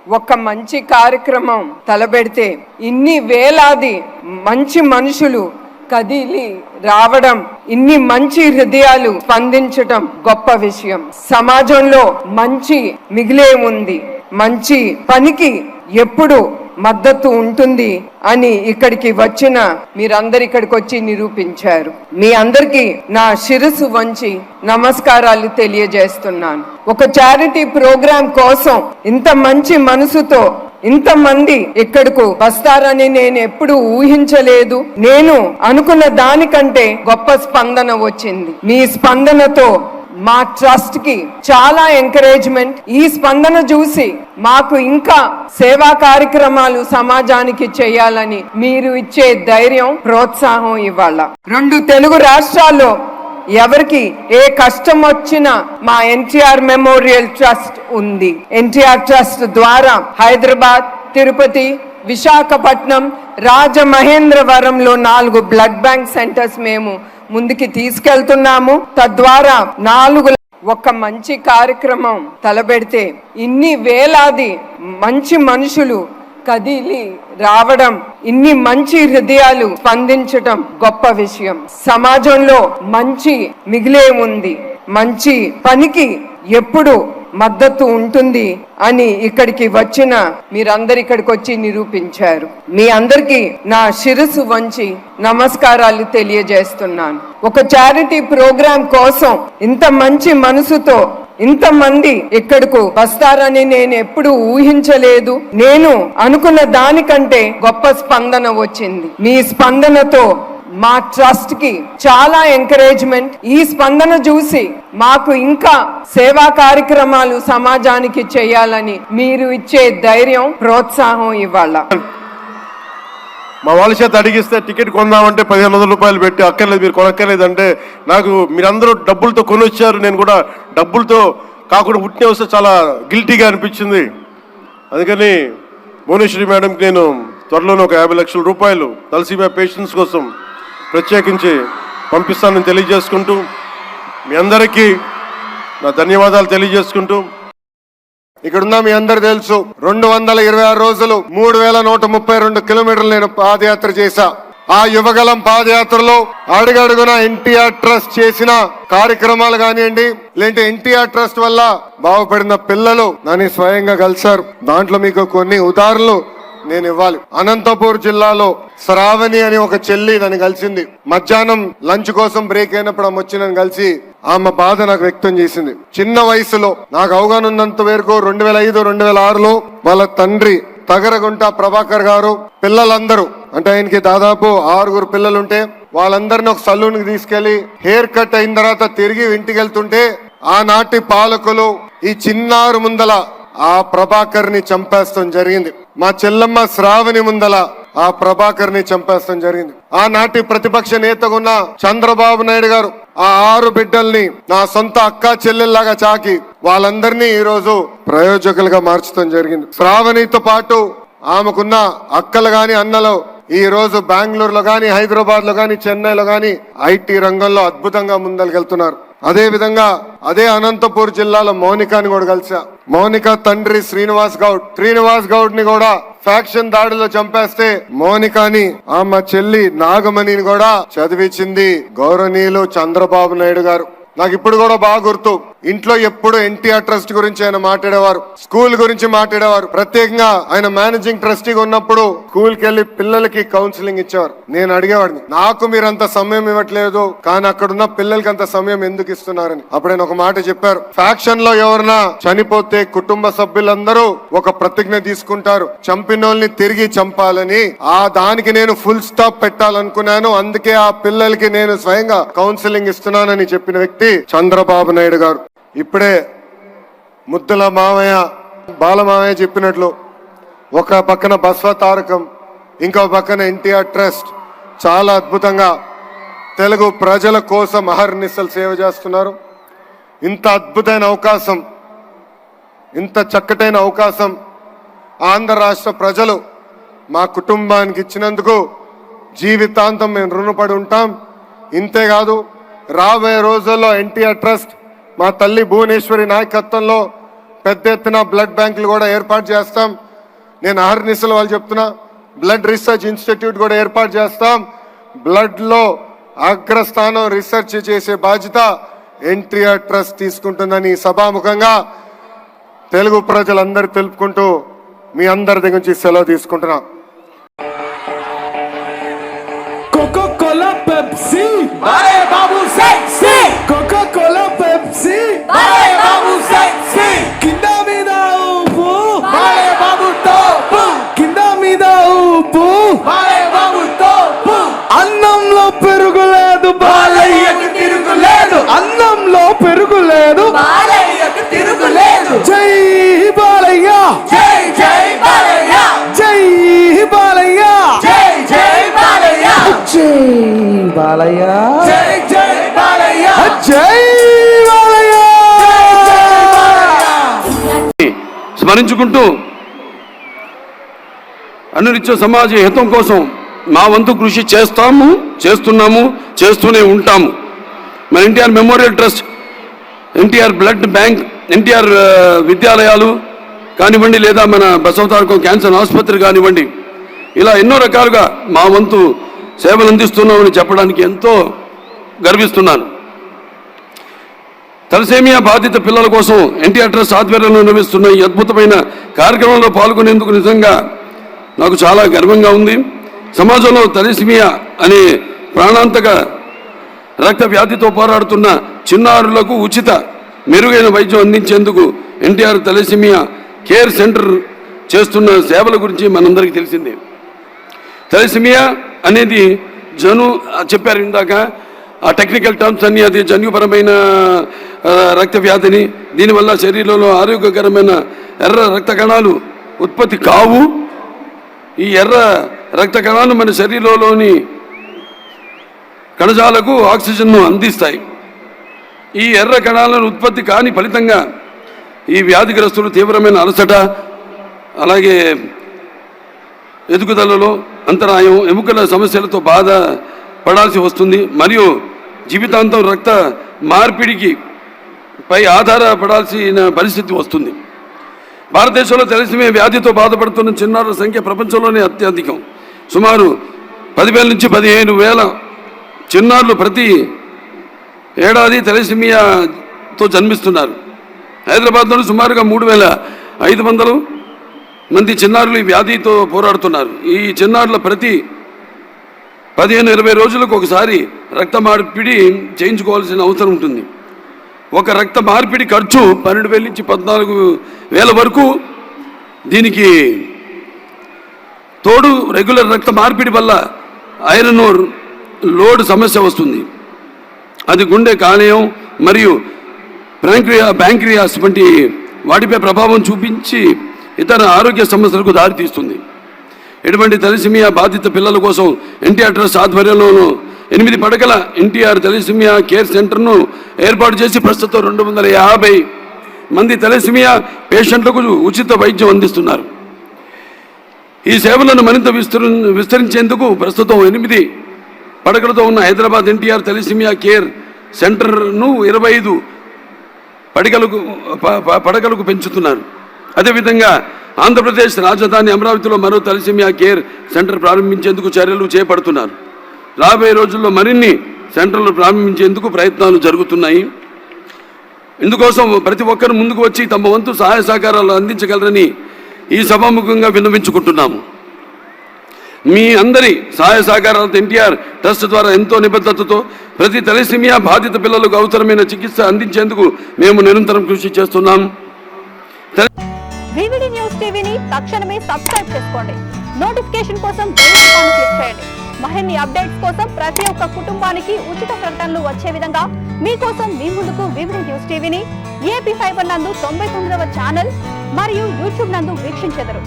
ఒక మంచి కార్యక్రమం తలబెడితే ఇన్ని వేలాది మంచి మనుషులు కదిలి రావడం, ఇన్ని మంచి హృదయాలు స్పందించటం గొప్ప విషయం. సమాజంలో మంచి మిగిలే ఉంది, మంచి పనికి ఎప్పుడు మద్దతు ఉంటుంది అని ఇక్కడికి వచ్చిన మీరందరు ఇక్కడికి వచ్చి నిరూపించారు. మీ అందరికీ నా శిరస్సు వంచి నమస్కారాలు తెలియజేస్తున్నాను. ఒక చారిటీ ప్రోగ్రాం కోసం ఇంత మంచి మనసుతో ఇంతమంది ఇక్కడకు వస్తారని నేను ఎప్పుడు ఊహించలేదు. నేను అనుకున్న దానికంటే గొప్ప స్పందన వచ్చింది. మీ స్పందనతో మా ట్రస్ట్ కి చాలా ఎంకరేజ్మెంట్. ఈ స్పందన చూసి మాకు ఇంకా సేవా కార్యక్రమాలు సమాజానికి చేయాలని మీరు ఇచ్చే ధైర్యం, ప్రోత్సాహం ఇవ్వాల. 2 తెలుగు రాష్ట్రాల్లో ఎవరికి ఏ కష్టం వచ్చినా మా ఎన్టీఆర్ మెమోరియల్ ట్రస్ట్ ఉంది. ఎన్టీఆర్ ట్రస్ట్ ద్వారా హైదరాబాద్, తిరుపతి, విశాఖపట్నం, రాజమహేంద్రవరంలో 4 బ్లడ్ బ్యాంక్ సెంటర్స్ మేము ముందుకి తీసుకెళ్తున్నాము. తద్వారా 4 ఒక మంచి కార్యక్రమం తలబెడితే ఇన్ని వేలాది మంచి మనుషులు కదిలి రావడం, ఇన్ని మంచి హృదయాలు స్పందించటం గొప్ప విషయం. సమాజంలో మంచి మిగిలే ఉంది, మంచి పనికి ఎప్పుడు మద్దతు ఉంటుంది అని ఇక్కడికి వచ్చిన మీరందరు ఇక్కడికి వచ్చి నిరూపించారు. మీ అందరికీ నా శిరస్సు వంచి నమస్కారాలు తెలియజేస్తున్నాను. ఒక చారిటీ ప్రోగ్రాం కోసం ఇంత మంచి మనసుతో ఇంతమంది ఇక్కడకు వస్తారని నేను ఎప్పుడు ఊహించలేదు. నేను అనుకున్న దానికంటే గొప్ప స్పందన వచ్చింది. మీ స్పందనతో మా ట్రస్ట్ కి చాలా ఎంకరేజ్మెంట్. ఈ స్పందన చూసి మాకు ఇంకా సేవా కార్యక్రమాలు సమాజానికి చేయాలని మీరు ఇచ్చే ధైర్యం, ప్రోత్సాహం ఇవ్వాల. మా వాళ్ళ చేత అడిగిస్తే టికెట్ కొందామంటే 1500 రూపాయలు పెట్టి అక్కర్లేదు, మీరు కొనక్కర్లేదంటే నాకు మీరందరూ డబ్బులతో కొనొచ్చారు, నేను కూడా డబ్బులతో కాకుండా పుట్టిన వస్తే చాలా గిల్టీగా అనిపించింది. అందుకని భువనేశ్వరి మేడంకి నేను త్వరలోనే ఒక 50 లక్షల రూపాయలు తలసీమియా పేషెంట్స్ కోసం ప్రత్యేకించి పంపిస్తానని తెలియజేసుకుంటూ మీ అందరికీ నా ధన్యవాదాలు తెలియజేసుకుంటూ, ఇక్కడున్న మీ అందరు తెలుసు 226 రోజులు 3132 కిలోమీటర్లు నేను పాదయాత్ర చేశా. ఆ యువగలం పాదయాత్రలో అడుగడుగున ఎన్టీఆర్ ట్రస్ట్ చేసిన కార్యక్రమాలు కానివ్వండి, లేదంటే ఎన్టీఆర్ ట్రస్ట్ వల్ల బాగుపడిన పిల్లలు నన్ను స్వయంగా కలిశారు. దాంట్లో మీకు కొన్ని ఉదాహరణలు నేను ఇవ్వాలి. అనంతపూర్ జిల్లాలో శ్రావణి అని ఒక చెల్లి నన్ను కలిసింది. మధ్యాహ్నం లంచ్ కోసం బ్రేక్ అయినప్పుడు ఆమె వచ్చి నన్ను కలిసి ఆమె బాధ నాకు వ్యక్తం చేసింది. చిన్న వయసులో నాకు అవగాహన ఉన్నంత వరకు 2005-2006లో వాళ్ళ తండ్రి తగరగుంట ప్రభాకర్ గారు పిల్లలందరూ, అంటే ఆయనకి దాదాపు 6 పిల్లలుంటే వాళ్ళందరినీ ఒక సలూన్ కి తీసుకెళ్లి హెయిర్ కట్ అయిన తర్వాత తిరిగి ఇంటికి వెళ్తుంటే ఆనాటి పాలకులు ఈ చిన్నారు ముందల ఆ ప్రభాకర్ ని చంపేస్తాం జరిగింది. మా చెల్లమ్మ శ్రావణి ముందల ఆ ప్రభాకర్ ని చంపేస్తాం జరిగింది. ఆనాటి ప్రతిపక్ష నేతగా ఉన్న చంద్రబాబు నాయుడు గారు ఆ 6 బిడ్డల్ని నా సొంత అక్క చెల్లెల్లాగా చాకి వాళ్ళందరినీ ఈ రోజు ప్రయోజకులుగా మార్చడం జరిగింది. శ్రావణితో పాటు ఆమెకున్న అక్కలు గాని అన్నలు ఈ రోజు బెంగళూరులో గాని, హైదరాబాద్ లో గాని, చెన్నైలో గాని ఐటీ రంగంలో అద్భుతంగా ముందరికెళ్తున్నారు. అదే విధంగా అదే అనంతపూర్ జిల్లాలో మౌనికాని కూడా కలిసా. మౌనిక తండ్రి శ్రీనివాస్ గౌడ్ ని కూడా ఫ్యాక్షన్ దాడిలో చంపేస్తే మౌనికాని ఆమె చెల్లి నాగమణిని కూడా చదివించింది గౌరవనీయులు చంద్రబాబు నాయుడు గారు. నాకు ఇప్పుడు కూడా బాగా గుర్తు, ఇంట్లో ఎప్పుడు ఎన్టీఆర్ ట్రస్ట్ గురించి ఆయన మాట్లాడేవారు, స్కూల్ గురించి మాట్లాడేవారు. ప్రత్యేకంగా ఆయన మేనేజింగ్ ట్రస్టీగా ఉన్నప్పుడు స్కూల్ కి వెళ్లి పిల్లలకి కౌన్సిలింగ్ ఇచ్చేవారు. నేను అడిగేవాడిని, నాకు మీరు అంత సమయం ఇవ్వట్లేదు, కానీ అక్కడున్న పిల్లలకి అంత సమయం ఎందుకు ఇస్తున్నారని. అప్పుడు ఆయన ఒక మాట చెప్పారు, ఫ్యాక్షన్ లో ఎవరన్నా చనిపోతే కుటుంబ సభ్యులందరూ ఒక ప్రతిజ్ఞ తీసుకుంటారు, చంపినోళ్ళని తిరిగి చంపాలని. ఆ దానికి నేను ఫుల్ స్టాప్ పెట్టాలనుకున్నాను, అందుకే ఆ పిల్లలకి నేను స్వయంగా కౌన్సిలింగ్ ఇస్తున్నానని చెప్పిన వ్యక్తి చంద్రబాబు నాయుడు గారు. ఇప్పుడే ముద్దుల మామయ్య, బాలమామయ్య చెప్పినట్లు ఒక పక్కన బస్వ తారకం, ఇంకో పక్కన ఎన్టీఆర్ ట్రస్ట్ చాలా అద్భుతంగా తెలుగు ప్రజల కోసం అహర్నిశలు సేవ చేస్తున్నారు. ఇంత అద్భుతమైన అవకాశం, ఇంత చక్కటైన అవకాశం ఆంధ్ర రాష్ట్ర ప్రజలు మా కుటుంబానికి ఇచ్చినందుకు జీవితాంతం మేము రుణపడి ఉంటాం. ఇంతేకాదు రాబోయే రోజుల్లో ఎన్టీఆర్ ట్రస్ట్ మా తల్లి భువనేశ్వరి నాయకత్వంలో పెద్ద ఎత్తున బ్లడ్ బ్యాంకులు కూడా ఏర్పాటు చేస్తాం. నేను అహర్నిశలు వాళ్ళు చెప్తున్నా, బ్లడ్ రీసెర్చ్ ఇన్స్టిట్యూట్ కూడా ఏర్పాటు చేస్తాం. బ్లడ్లో అగ్రస్థానం రీసెర్చ్ చేసే బాధ్యత ఎన్టీఆర్ ట్రస్ట్ తీసుకుంటుందని సభాముఖంగా తెలుగు ప్రజలందరూ తెలుపుకుంటూ మీ అందరి దగ్గర నుంచి సెలవు తీసుకుంటున్నా. Coca-Cola Pepsi, bare babu sexy. Coca-Cola Pepsi, bare babu sexy. Kinda mida upu, bare babu topu. Kinda mida upu, bare babu topu. అన్నంలో పెరుగులేదు బాలయ్యకు తిరుగులేదు. అన్నంలో పెరుగులేదు బాలయ్యకు తిరుగులేదు. జై బాలయ్య, జై జై బాలయ్య, జై బాలయ్య, జై జై బాలయ్య, జై బాలయ్య, జై జై బాలయ్య, జై బాలయ్య. స్మరించుకుంటూ అనునిత్య సమాజ హితం కోసం మా వంతు కృషి చేస్తాము, చేస్తున్నాము, చేస్తూనే ఉంటాము. మన NTR memorial trust, NTR blood bank, NTR విద్యాలయాలు కానివ్వండి, లేదా మన బసవతారకం క్యాన్సర్ ఆసుపత్రి కానివ్వండి, ఇలా ఎన్నో రకాలుగా మా వంతు సేవలు అందిస్తున్నామని చెప్పడానికి ఎంతో గర్విస్తున్నాను. తలసేమియా బాధిత పిల్లల కోసం ఎన్టీఆర్ ట్రస్ట్ ఆధ్వర్యంలో నిర్వహిస్తున్న ఈ అద్భుతమైన కార్యక్రమంలో పాల్గొనేందుకు నిజంగా నాకు చాలా గర్వంగా ఉంది. సమాజంలో తలసేమియా అనే ప్రాణాంతక రక్త వ్యాధితో పోరాడుతున్న చిన్నారులకు ఉచిత మెరుగైన వైద్యం అందించేందుకు ఎన్టీఆర్ తలసేమియా కేర్ సెంటర్ చేస్తున్న సేవల గురించి మనందరికీ తెలిసిందే. తలసేమియా అనేది చెప్పారు ఇందాక, ఆ టెక్నికల్ టర్మ్స్ అన్ని, అది జన్యుపరమైన రక్త వ్యాధిని, దీనివల్ల శరీరంలో ఆరోగ్యకరమైన ఎర్ర రక్త కణాలు ఉత్పత్తి కావు. ఈ ఎర్ర రక్త కణాలు మన శరీరంలోని కణజాలకు ఆక్సిజన్ను అందిస్తాయి. ఈ ఎర్ర కణాలను ఉత్పత్తి కాని ఫలితంగా ఈ వ్యాధిగ్రస్తులు తీవ్రమైన అలసట, అలాగే ఎదుగుదలలో అంతరాయం, ఎముకల సమస్యలతో బాధపడాల్సి వస్తుంది. మరియు జీవితాంతం రక్త మార్పిడికి పై ఆధారపడాల్సిన పరిస్థితి వస్తుంది. భారతదేశంలో తలసేమియా వ్యాధితో బాధపడుతున్న చిన్నారుల సంఖ్య ప్రపంచంలోనే అత్యధికం. సుమారు 10,000 నుంచి 15,000 చిన్నారులు ప్రతి ఏడాది తలసేమియాతో జన్మిస్తున్నారు. హైదరాబాద్లో సుమారుగా 3,500 మంది చిన్నారులు ఈ వ్యాధితో పోరాడుతున్నారు. ఈ చిన్నారుల ప్రతి 15-20 రోజులకు ఒకసారి రక్త మార్పిడి చేయించుకోవాల్సిన అవసరం ఉంటుంది. ఒక రక్త మార్పిడి ఖర్చు 12,000 నుంచి 14,000 వరకు. దీనికి తోడు రెగ్యులర్ రక్త మార్పిడి వల్ల ఐరన్ లోడ్ సమస్య వస్తుంది. అది గుండె, కాలేయం మరియు ప్యాంక్రియాస్ వంటి వాటిపై ప్రభావం చూపించి ఇతర ఆరోగ్య సమస్యలకు దారితీస్తుంది. ఇటువంటి తలసేమియా బాధిత పిల్లల కోసం ఎన్టీఆర్ ట్రస్ట్ ఆధ్వర్యంలోనూ 8 పడకల ఎన్టీఆర్ తలసేమియా కేర్ సెంటర్ను ఏర్పాటు చేసి ప్రస్తుతం 250 మంది తలసేమియా పేషెంట్లకు ఉచిత వైద్యం అందిస్తున్నారు. ఈ సేవలను మరింత విస్తరించేందుకు ప్రస్తుతం 8 పడకలతో ఉన్న హైదరాబాద్ ఎన్టీఆర్ తలసేమియా కేర్ సెంటర్ను 25 పడకలకు పెంచుతున్నారు. అదేవిధంగా ఆంధ్రప్రదేశ్ రాజధాని అమరావతిలో మరో తలసేమియా కేర్ సెంటర్ ప్రారంభించేందుకు చర్యలు చేపడుతున్నారు. రాబోయే రోజుల్లో మరిన్ని సెంటర్లు ప్రారంభించేందుకు ప్రయత్నాలు జరుగుతున్నాయి. ఇందుకోసం ప్రతి ఒక్కరు ముందుకు వచ్చి తమ వంతు సహాయ సహకారాలు అందించగలరని ఈ సభాముఖంగా విన్నవించుకుంటున్నాము. మీ అందరి సహాయ సహకారాలతో ఎన్టీఆర్ ట్రస్ట్ ద్వారా ఎంతో నిబద్ధతతో ప్రతి తలసేమియా బాధిత పిల్లలకు అవసరమైన చికిత్స అందించేందుకు మేము నిరంతరం కృషి చేస్తున్నాం. వివిడి న్యూస్ టీవీని తక్షణమే సబ్స్క్రైబ్ చేసుకోండి. నోటిఫికేషన్ కోసం బెల్ ఐకాన్ క్లిక్ చేయండి. మరిన్ని అప్డేట్స్ కోసం ప్రతి ఒక్క కుటుంబానికి ఉచిత ప్రకటనలు వచ్చే విధంగా మీకోసం మీ ముందుకు వివిడి న్యూస్ టీవీని ఏపీ 5 నందు 99వ ఛానల్ మరియు యూట్యూబ్ నందు వీక్షించెదరు.